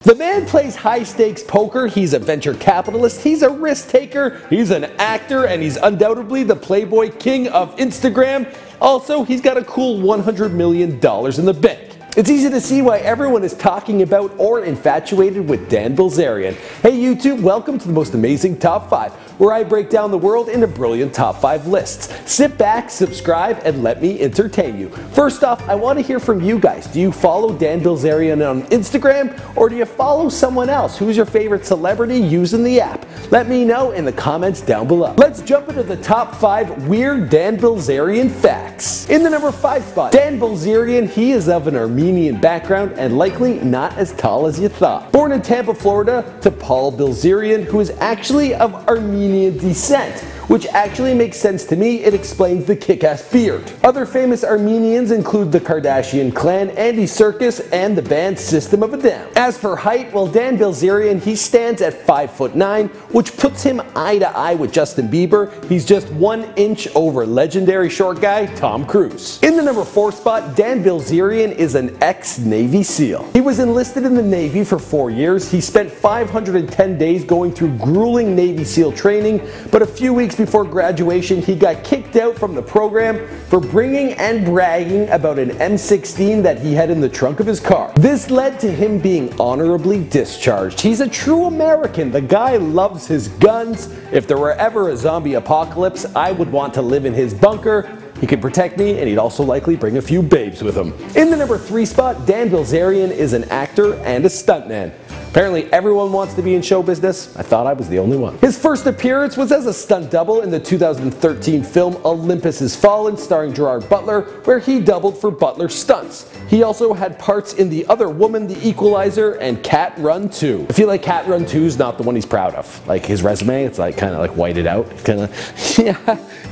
The man plays high-stakes poker, he's a venture capitalist, he's a risk taker, he's an actor, and he's undoubtedly the Playboy king of Instagram. Also, he's got a cool $100 million in the bank. It's easy to see why everyone is talking about or infatuated with Dan Bilzerian. Hey YouTube, welcome to the most amazing top 5, where I break down the world into brilliant top 5 lists. Sit back, subscribe, and let me entertain you. First off, I want to hear from you guys. Do you follow Dan Bilzarian on Instagram, or do you follow someone else? Who's your favorite celebrity using the app? Let me know in the comments down below. Let's jump into the top 5 weird Dan Bilzarian facts. In the number 5 spot, Dan Bilzarian, he is of an Armenian background and likely not as tall as you thought. Born in Tampa, Florida, to Paul Bilzerian, who is actually of Armenian descent, which actually makes sense to me. It explains the kick-ass beard. Other famous Armenians include the Kardashian clan, Andy Serkis, and the band System of a Down. As for height, well, Dan Bilzerian, he stands at 5'9", which puts him eye to eye with Justin Bieber. He's just 1 inch over legendary short guy Tom Cruise. In the number 4 spot, Dan Bilzerian is an ex-Navy SEAL. He was enlisted in the Navy for 4 years. He spent 510 days going through grueling Navy SEAL training, but a few weeks before graduation, he got kicked out from the program for bringing and bragging about an M16 that he had in the trunk of his car. This led to him being honorably discharged. He's a true American. The guy loves his guns. If there were ever a zombie apocalypse, I would want to live in his bunker. He could protect me, and he'd also likely bring a few babes with him. In the number 3 spot, Dan Bilzarian is an actor and a stuntman. Apparently everyone wants to be in show business. I thought I was the only one. His first appearance was as a stunt double in the 2013 film Olympus Has Fallen, starring Gerard Butler, where he doubled for Butler's stunts. He also had parts in The Other Woman, The Equalizer, and Cat Run 2. I feel like Cat Run 2 is not the one he's proud of. Like his resume, it's like kind of like whited out. Kind of, yeah,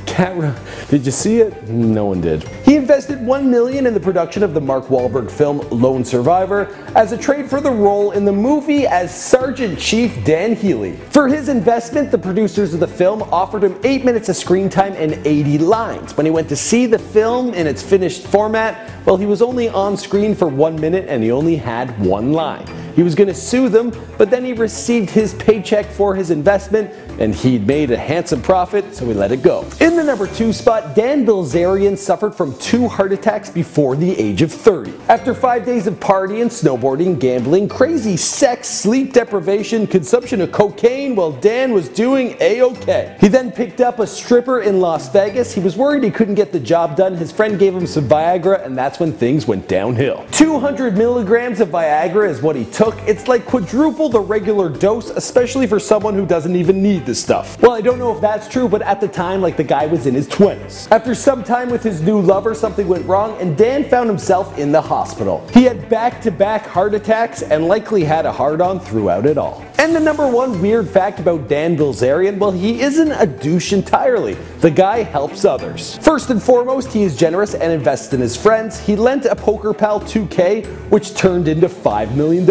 Cat Run. Did you see it? No one did. He invested $1 million in the production of the Mark Wahlberg film Lone Survivor as a trade for the role in the movie as Sergeant Chief Dan Healy. For his investment, the producers of the film offered him 8 minutes of screen time and 80 lines. When he went to see the film in its finished format, well, he was only on screen for 1 minute and he only had 1 line. He was going to sue them, but then he received his paycheck for his investment and he'd made a handsome profit, so he let it go. In the number 2 spot, Dan Bilzarian suffered from 2 heart attacks before the age of 30. After 5 days of partying, snowboarding, gambling, crazy sex, sleep deprivation, consumption of cocaine, well, Dan was doing a-okay. He then picked up a stripper in Las Vegas. He was worried he couldn't get the job done. His friend gave him some Viagra, and that's when things went downhill. 200 milligrams of Viagra is what he took. It's like quadruple the regular dose, especially for someone who doesn't even need this stuff. Well, I don't know if that's true, but at the time, like, the guy was in his 20s. After some time with his new lover, something went wrong, and Dan found himself in the hospital. He had back-to-back heart attacks and likely had a hard-on throughout it all. And the number 1 weird fact about Dan Bilzarian, well, he isn't a douche entirely. The guy helps others. First and foremost, he is generous and invests in his friends. He lent a poker pal $2K, which turned into $5 million.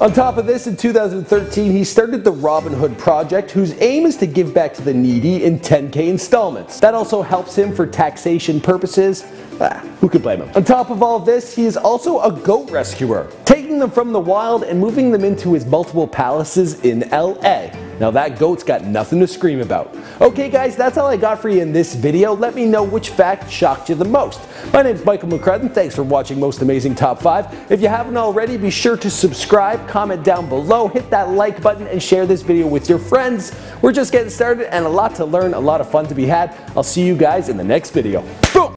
On top of this, in 2013, he started the Robin Hood Project, whose aim is to give back to the needy in 10K installments. That also helps him for taxation purposes. Who could blame him? On top of all of this, he is also a goat rescuer, taking them from the wild and moving them into his multiple palaces in LA. Now that goat's got nothing to scream about. Okay guys, that's all I got for you in this video. Let me know which fact shocked you the most. My name is Michael McCrudden. Thanks for watching Most Amazing Top 5. If you haven't already, be sure to subscribe, comment down below, hit that like button, and share this video with your friends. We're just getting started and a lot to learn, a lot of fun to be had. I'll see you guys in the next video. Boom!